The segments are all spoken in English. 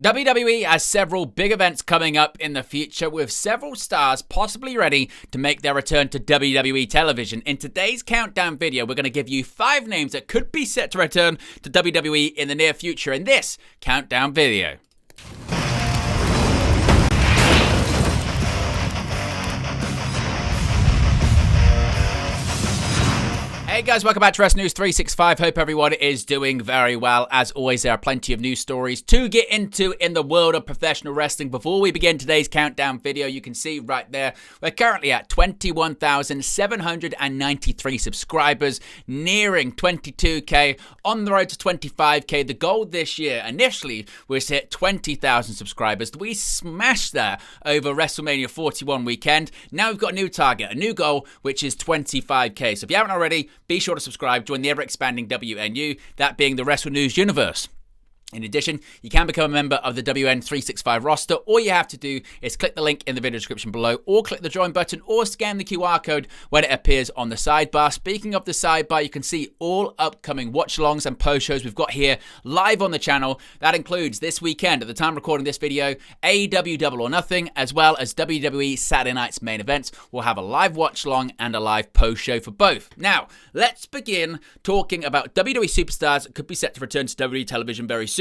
WWE has several big events coming up in the future, with several stars possibly ready to make their return to WWE television. In today's countdown video, we're going to give you 5 names that could be set to return to WWE in the near future in this countdown video. Hey guys, welcome back to Wrestling News 365. Hope everyone is doing very well. As always, there are plenty of news stories to get into in the world of professional wrestling. Before we begin today's countdown video, you can see right there, we're currently at 21,793 subscribers, nearing 22k, on the road to 25k. The goal this year initially was to hit 20,000 subscribers. We smashed that over WrestleMania 41 weekend. Now we've got a new target, a new goal, which is 25k. So if you haven't already, be sure to subscribe, join the ever-expanding WNU, that being the Wrestle News universe. In addition, you can become a member of the WN365 roster. All you have to do is click the link in the video description below, or click the join button, or scan the QR code when it appears on the sidebar. Speaking of the sidebar, you can see all upcoming watch-alongs and post-shows we've got here live on the channel. That includes this weekend, at the time of recording this video, AEW Double or Nothing, as well as WWE Saturday Night's main events. We'll have a live watch-along and a live post-show for both. Now, let's begin talking about WWE superstars that could be set to return to WWE television very soon.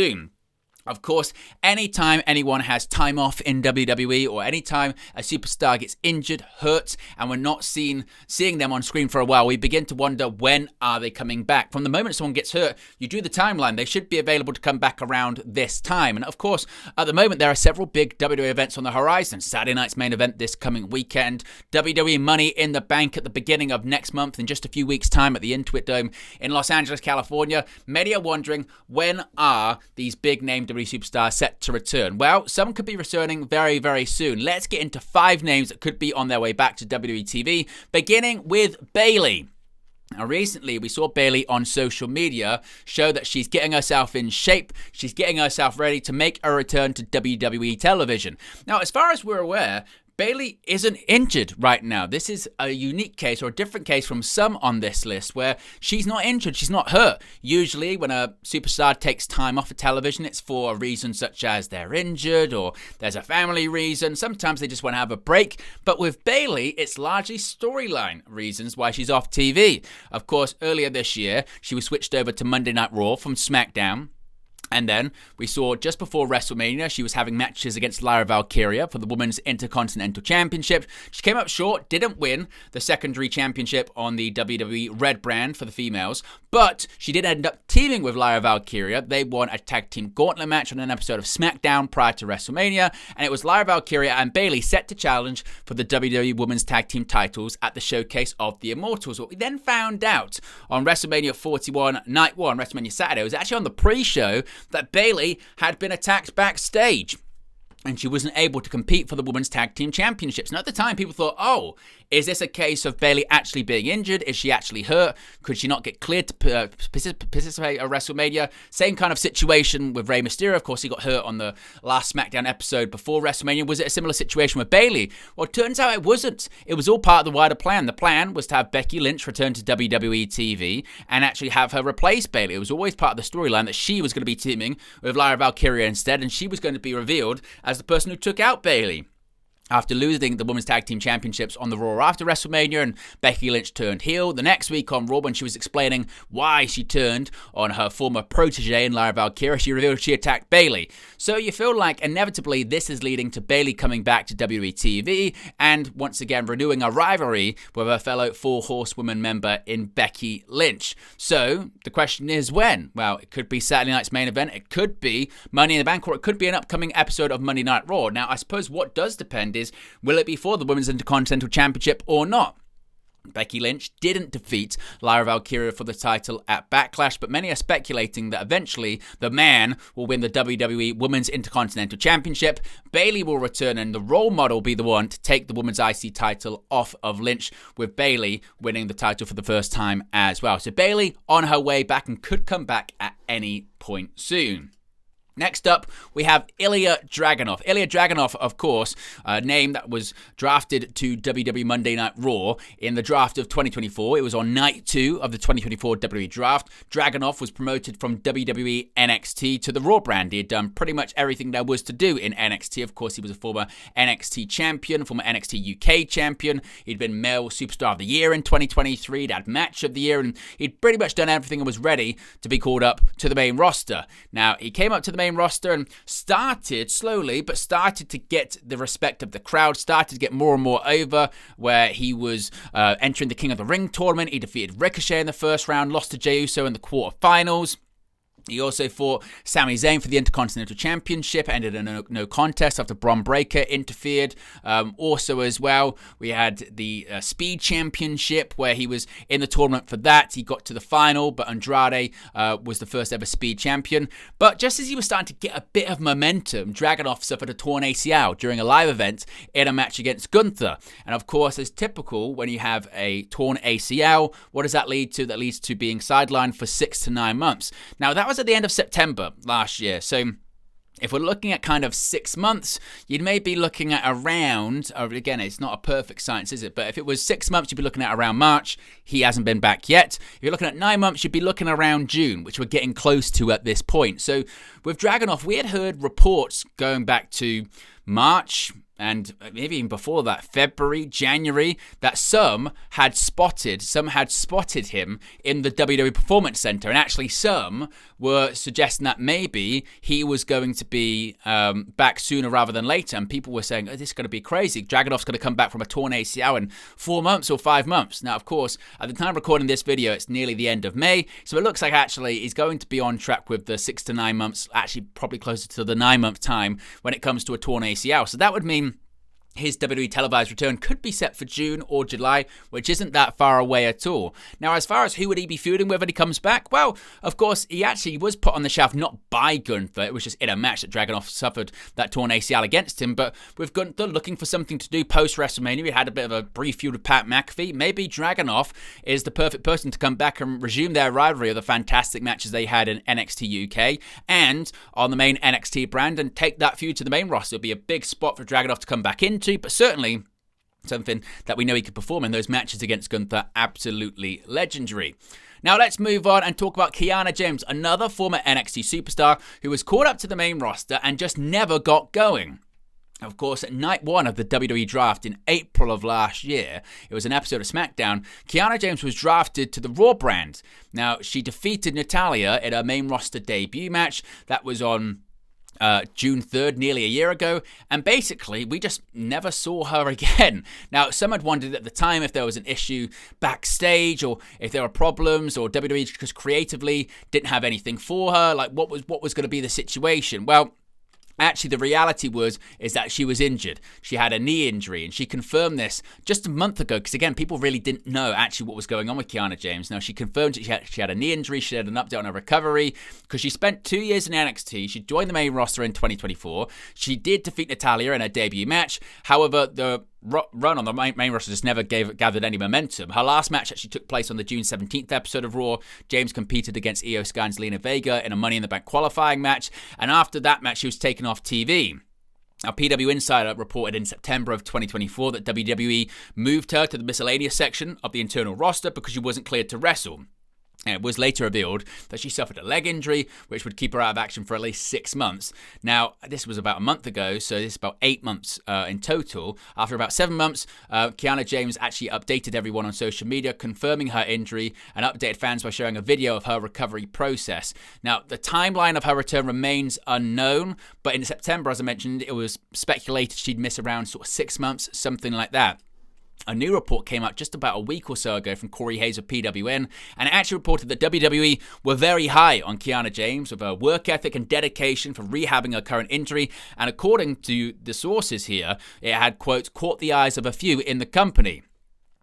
Of course, anytime anyone has time off in WWE, or anytime a superstar gets injured, hurt, and we're not seeing them on screen for a while, we begin to wonder, when are they coming back? From the moment someone gets hurt, you do the timeline. They should be available to come back around this time. And of course, at the moment, there are several big WWE events on the horizon. Saturday night's main event this coming weekend, WWE Money in the Bank at the beginning of next month, in just a few weeks' time at the Intuit Dome in Los Angeles, California. Many are wondering, when are these big name WWE superstars set to return? Well, some could be returning very, very soon. Let's get into 5 names that could be on their way back to WWE TV, beginning with Bayley. Now, recently, we saw Bayley on social media show that she's getting herself in shape. She's getting herself ready to make a return to WWE television. Now, as far as we're aware, Bayley isn't injured right now. This is a unique case, or a different case from some on this list, where she's not injured, she's not hurt. Usually when a superstar takes time off of television, it's for a reason such as they're injured, or there's a family reason. Sometimes they just want to have a break. But with Bayley, it's largely storyline reasons why she's off TV. Of course, earlier this year, she was switched over to Monday Night Raw from SmackDown. And then we saw just before WrestleMania, she was having matches against Lyra Valkyria for the Women's Intercontinental Championship. She came up short, didn't win the secondary championship on the WWE Red brand for the females, but she did end up teaming with Lyra Valkyria. They won a tag team gauntlet match on an episode of SmackDown prior to WrestleMania, and it was Lyra Valkyria and Bayley set to challenge for the WWE Women's Tag Team titles at the Showcase of the Immortals. What we then found out on WrestleMania 41, Night 1, WrestleMania Saturday, was actually on the pre-show, that Bayley had been attacked backstage and she wasn't able to compete for the Women's Tag Team Championships. And at the time, people thought, oh, is this a case of Bayley actually being injured? Is she actually hurt? Could she not get cleared to participate at WrestleMania? Same kind of situation with Rey Mysterio. Of course, he got hurt on the last SmackDown episode before WrestleMania. Was it a similar situation with Bayley? Well, it turns out it wasn't. It was all part of the wider plan. The plan was to have Becky Lynch return to WWE TV and actually have her replace Bayley. It was always part of the storyline that she was going to be teaming with Lyra Valkyria instead, and she was going to be revealed as the person who took out Bayley after losing the Women's Tag Team Championships on the Raw after WrestleMania, and Becky Lynch turned heel. The next week on Raw, when she was explaining why she turned on her former protege in Lyra Valkyria, she revealed she attacked Bayley. So you feel like inevitably this is leading to Bayley coming back to WWE TV and once again renewing a rivalry with her fellow Four Horsewomen member in Becky Lynch. So the question is when? Well, it could be Saturday night's main event, it could be Money in the Bank, or it could be an upcoming episode of Monday Night Raw. Now, I suppose what does depend is, will it be for the Women's Intercontinental Championship or not? Becky Lynch didn't defeat Lyra Valkyria for the title at Backlash, but many are speculating that eventually the man will win the WWE Women's Intercontinental Championship. Bayley will return and the role model will be the one to take the Women's IC title off of Lynch, with Bayley winning the title for the first time as well. So Bayley on her way back and could come back at any point soon. Next up, we have Ilia Dragunov. Ilia Dragunov, of course, a name that was drafted to WWE Monday Night Raw in the draft of 2024. It was on night 2 of the 2024 WWE draft. Dragunov was promoted from WWE NXT to the Raw brand. He had done pretty much everything there was to do in NXT. Of course, he was a former NXT champion, former NXT UK champion. He'd been Male Superstar of the Year in 2023. He'd had Match of the Year, and he'd pretty much done everything and was ready to be called up to the main roster. Now, he came up to the main roster and started slowly, but started to get the respect of the crowd, started to get more and more over, where he was entering the King of the Ring tournament. He defeated Ricochet in the first round, lost to Jey Uso in the quarterfinals. He also fought Sami Zayn for the Intercontinental Championship, ended in a no contest after Bron Breakker interfered. Also as well, we had the Speed Championship, where he was in the tournament for that. He got to the final, but Andrade was the first ever Speed Champion. But just as he was starting to get a bit of momentum, Dragunov suffered a torn ACL during a live event in a match against Gunther. And of course, as typical, when you have a torn ACL, what does that lead to? That leads to being sidelined for 6 to 9 months. Now, that was at the end of September last year. So if we're looking at kind of 6 months, you'd maybe looking at around, again, it's not a perfect science, is it? But if it was 6 months, you'd be looking at around March. He hasn't been back yet. If you're looking at 9 months, you'd be looking around June, which we're getting close to at this point. So with Dragunov, we had heard reports going back to March, and maybe even before that, February, January, that some had spotted him in the WWE Performance Center. And actually some were suggesting that maybe he was going to be back sooner rather than later. And people were saying, oh, this is going to be crazy. Dragunov's going to come back from a torn ACL in 4 months or 5 months. Now, of course, at the time of recording this video, it's nearly the end of May. So it looks like actually he's going to be on track with the 6 to 9 months, actually probably closer to the 9-month time when it comes to a torn ACL. So that would mean his WWE televised return could be set for June or July, which isn't that far away at all. Now, as far as who would he be feuding with when he comes back, well, of course, he actually was put on the shelf not by Gunther. It was just in a match that Dragunov suffered that torn ACL against him. But with Gunther looking for something to do post-WrestleMania, we had a bit of a brief feud with Pat McAfee. Maybe Dragunov is the perfect person to come back and resume their rivalry of the fantastic matches they had in NXT UK and on the main NXT brand and take that feud to the main roster. It'll be a big spot for Dragunov to come back into, but certainly something that we know he could perform in those matches against Gunther. Absolutely legendary. Now let's move on and talk about Kiana James, another former NXT superstar who was called up to the main roster and just never got going. Of course, at night 1 of the WWE draft in April of last year, it was an episode of SmackDown, Kiana James was drafted to the Raw brand. Now, she defeated Natalya in her main roster debut match. That was on June 3rd, nearly a year ago, and basically we just never saw her again. Now, some had wondered at the time if there was an issue backstage or if there were problems or WWE just creatively didn't have anything for her, like what was going to be the situation. Well, actually, the reality is that she was injured. She had a knee injury, and she confirmed this just a month ago, because again, people really didn't know actually what was going on with Kiana James. Now, she confirmed that she had a knee injury. She had an update on her recovery, because she spent 2 years in NXT. She joined the main roster in 2024. She did defeat Natalya in her debut match. However, the run on the main roster just never gathered any momentum. Her last match actually took place on the June 17th episode of Raw. James competed against Io Sky and Zelina Vega in a Money in the Bank qualifying match, and after that match she was taken off TV. Our PW Insider reported in September of 2024 that WWE moved her to the miscellaneous section of the internal roster because she wasn't cleared to wrestle. And it was later revealed that she suffered a leg injury, which would keep her out of action for at least 6 months. Now, this was about a month ago, so this is about 8 months in total. After about 7 months, Kiana James actually updated everyone on social media, confirming her injury, and updated fans by showing a video of her recovery process. Now, the timeline of her return remains unknown, but in September, as I mentioned, it was speculated she'd miss around sort of 6 months, something like that. A new report came out just about a week or so ago from Corey Hayes of PWN, and it actually reported that WWE were very high on Kiana James with her work ethic and dedication for rehabbing her current injury, and according to the sources here, it had, quote, caught the eyes of a few in the company.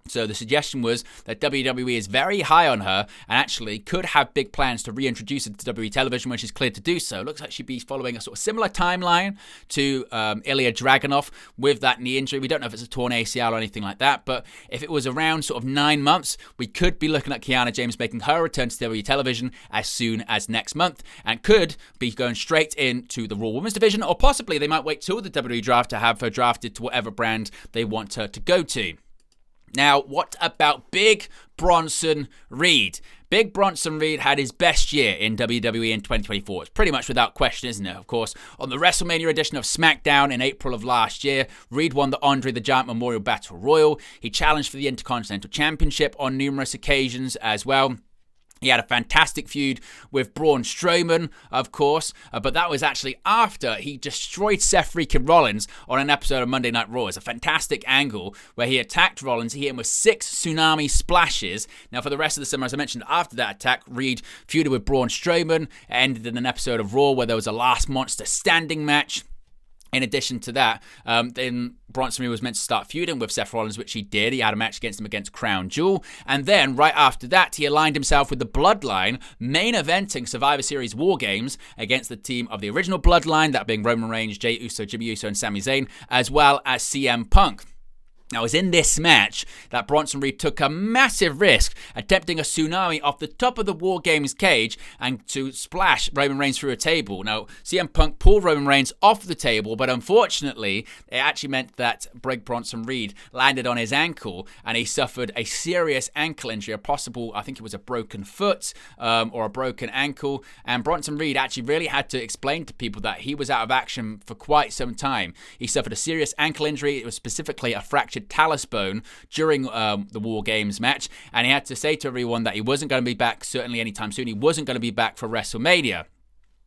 So the suggestion was that WWE is very high on her and actually could have big plans to reintroduce her to WWE television when she's cleared to do so. It looks like she'd be following a sort of similar timeline to Ilia Dragunov with that knee injury. We don't know if it's a torn ACL or anything like that, but if it was around sort of 9 months, we could be looking at Kiana James making her return to WWE television as soon as next month and could be going straight into the Raw Women's division, or possibly they might wait till the WWE draft to have her drafted to whatever brand they want her to go to. Now, what about Big Bronson Reed? Big Bronson Reed had his best year in WWE in 2024. It's pretty much without question, isn't it? Of course, on the WrestleMania edition of SmackDown in April of last year, Reed won the Andre the Giant Memorial Battle Royal. He challenged for the Intercontinental Championship on numerous occasions as well. He had a fantastic feud with Braun Strowman, of course, but that was actually after he destroyed Seth freaking Rollins on an episode of Monday Night Raw. It's a fantastic angle where he attacked Rollins. He hit him with 6 tsunami splashes. Now, for the rest of the summer, as I mentioned, after that attack, Reed feuded with Braun Strowman. It ended in an episode of Raw where there was a last monster standing match. In addition to that, then Bronson Reed was meant to start feuding with Seth Rollins, which he did. He had a match against him against Crown Jewel. And then, right after that, he aligned himself with the Bloodline, main eventing Survivor Series War Games against the team of the original Bloodline, that being Roman Reigns, Jey Uso, Jimmy Uso, and Sami Zayn, as well as CM Punk. Now, it was in this match that Bronson Reed took a massive risk, attempting a tsunami off the top of the War Games cage and to splash Roman Reigns through a table. Now, CM Punk pulled Roman Reigns off the table, but unfortunately, it actually meant that Big Bronson Reed landed on his ankle and he suffered a serious ankle injury, a possible, I think it was a broken foot or a broken ankle. And Bronson Reed actually really had to explain to people that he was out of action for quite some time. He suffered a serious ankle injury. It was specifically a fractured talus bone during the War Games match, and he had to say to everyone that he wasn't going to be back certainly anytime soon. He wasn't going to be back for WrestleMania.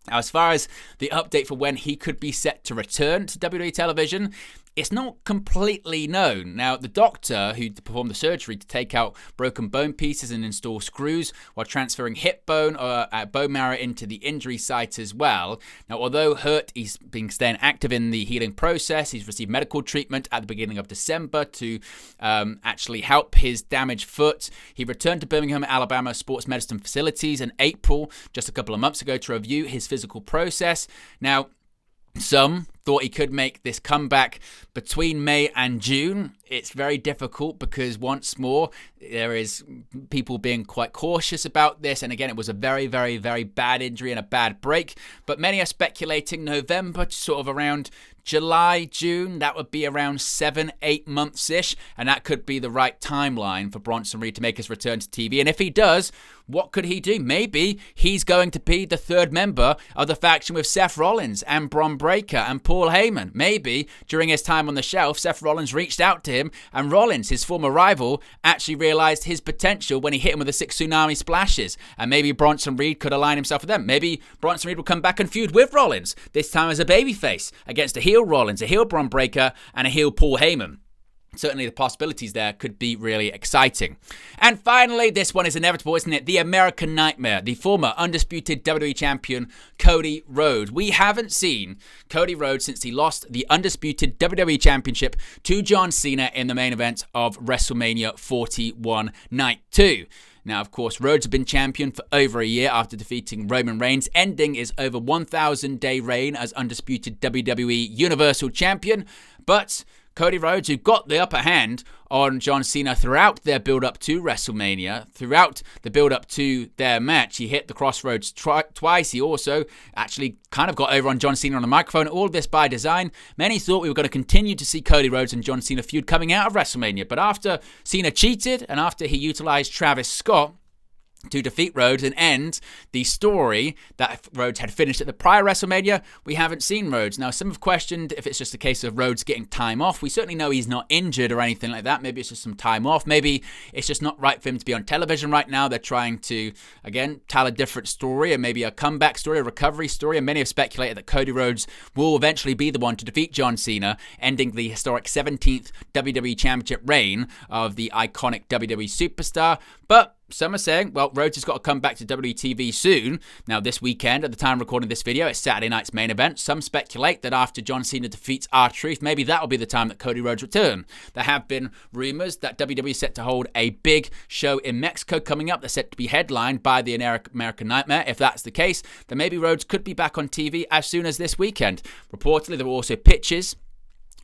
Now, as far as the update for when he could be set to return to WWE television, it's not completely known. Now, the doctor who performed the surgery to take out broken bone pieces and install screws while transferring hip bone or bone marrow into the injury site as well. Now, although hurt, he's been staying active in the healing process. He's received medical treatment at the beginning of December to actually help his damaged foot. He returned to Birmingham, Alabama Sports Medicine Facilities in April, just a couple of months ago, to review his physical process. Now, some thought he could make this comeback between May and June. It's very difficult because, once more, there is people being quite cautious about this. And again, it was a very, very, very bad injury and a bad break. But many are speculating November to sort of around July, June. That would be around 7-8 months-ish. And that could be the right timeline for Bronson Reed to make his return to TV. And if he does, what could he do? Maybe he's going to be the third member of the faction with Seth Rollins and Bron Breakker and Paul Heyman. Maybe during his time on the shelf, Seth Rollins reached out to him, and Rollins, his former rival, actually realized his potential when he hit him with the 6 tsunami splashes. And maybe Bronson Reed could align himself with them. Maybe Bronson Reed will come back and feud with Rollins, this time as a babyface, against a heel Rollins, a heel Bron Breakker, and a heel Paul Heyman. Certainly the possibilities there could be really exciting. And finally, this one is inevitable, isn't it? The American Nightmare, the former undisputed WWE champion, Cody Rhodes. We haven't seen Cody Rhodes since he lost the undisputed WWE championship to John Cena in the main event of WrestleMania 41 Night 2. Now, of course, Rhodes had been champion for over a year after defeating Roman Reigns, ending his over 1,000-day reign as undisputed WWE Universal Champion. But Cody Rhodes, who got the upper hand on John Cena throughout their build-up to WrestleMania, throughout the build-up to their match. He hit the crossroads twice. He also actually kind of got over on John Cena on the microphone. All of this by design. Many thought we were going to continue to see Cody Rhodes and John Cena feud coming out of WrestleMania. But after Cena cheated and after he utilized Travis Scott to defeat Rhodes and end the story that Rhodes had finished at the prior WrestleMania, we haven't seen Rhodes. Now, some have questioned if it's just a case of Rhodes getting time off. We certainly know he's not injured or anything like that. Maybe it's just some time off. Maybe it's just not right for him to be on television right now. They're trying to, again, tell a different story, and maybe a comeback story, a recovery story. And many have speculated that Cody Rhodes will eventually be the one to defeat John Cena, ending the historic 17th WWE Championship reign of the iconic WWE superstar. But some are saying, well, Rhodes has got to come back to WWE soon. Now, this weekend, at the time of recording this video, it's Saturday night's main event. Some speculate that after John Cena defeats R-Truth, maybe that'll be the time that Cody Rhodes return. There have been rumors that WWE is set to hold a big show in Mexico coming up. They're set to be headlined by the American Nightmare. If that's the case, then maybe Rhodes could be back on TV as soon as this weekend. Reportedly, there were also pitches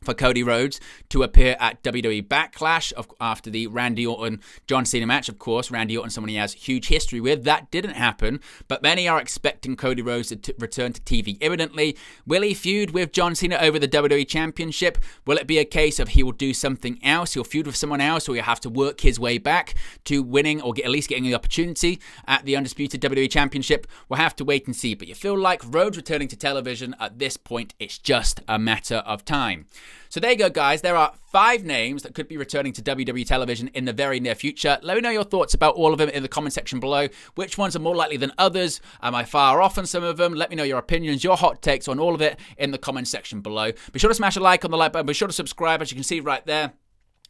for Cody Rhodes to appear at WWE Backlash after the Randy Orton-John Cena match. Of course, Randy Orton, someone he has huge history with. That didn't happen, but many are expecting Cody Rhodes to return to TV imminently. Will he feud with John Cena over the WWE Championship? Will it be a case of he will do something else? He'll feud with someone else, or he'll have to work his way back to winning, or at least getting the opportunity at the undisputed WWE Championship? We'll have to wait and see, but you feel like Rhodes returning to television at this point, it's just a matter of time. So there you go, guys. There are 5 names that could be returning to WWE television in the very near future. Let me know your thoughts about all of them in the comment section below. Which ones are more likely than others? Am I far off on some of them? Let me know your opinions, your hot takes on all of it in the comment section below. Be sure to smash a like on the like button. Be sure to subscribe, as you can see right there.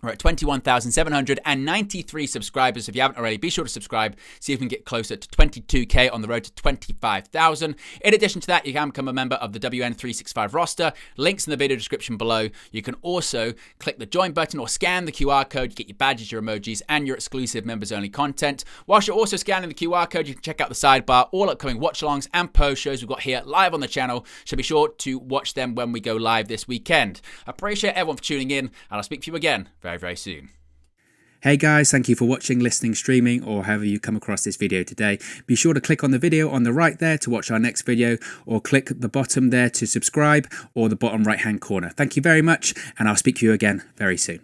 We're at 21,793 subscribers. If you haven't already, be sure to subscribe. See if we can get closer to 22k on the road to 25,000. In addition to that, you can become a member of the WN365 roster. Links in the video description below. You can also click the join button or scan the QR code. You get your badges, your emojis, and your exclusive members-only content. Whilst you're also scanning the QR code, you can check out the sidebar, all upcoming watch-alongs and post shows we've got here live on the channel. So be sure to watch them when we go live this weekend. I appreciate everyone for tuning in, and I'll speak to you again very soon. Hey guys, thank you for watching, listening, streaming, or however you come across this video today. Be sure to click on the video on the right there to watch our next video, or click the bottom there to subscribe, or the bottom right hand corner. Thank you very much, and I'll speak to you again very soon.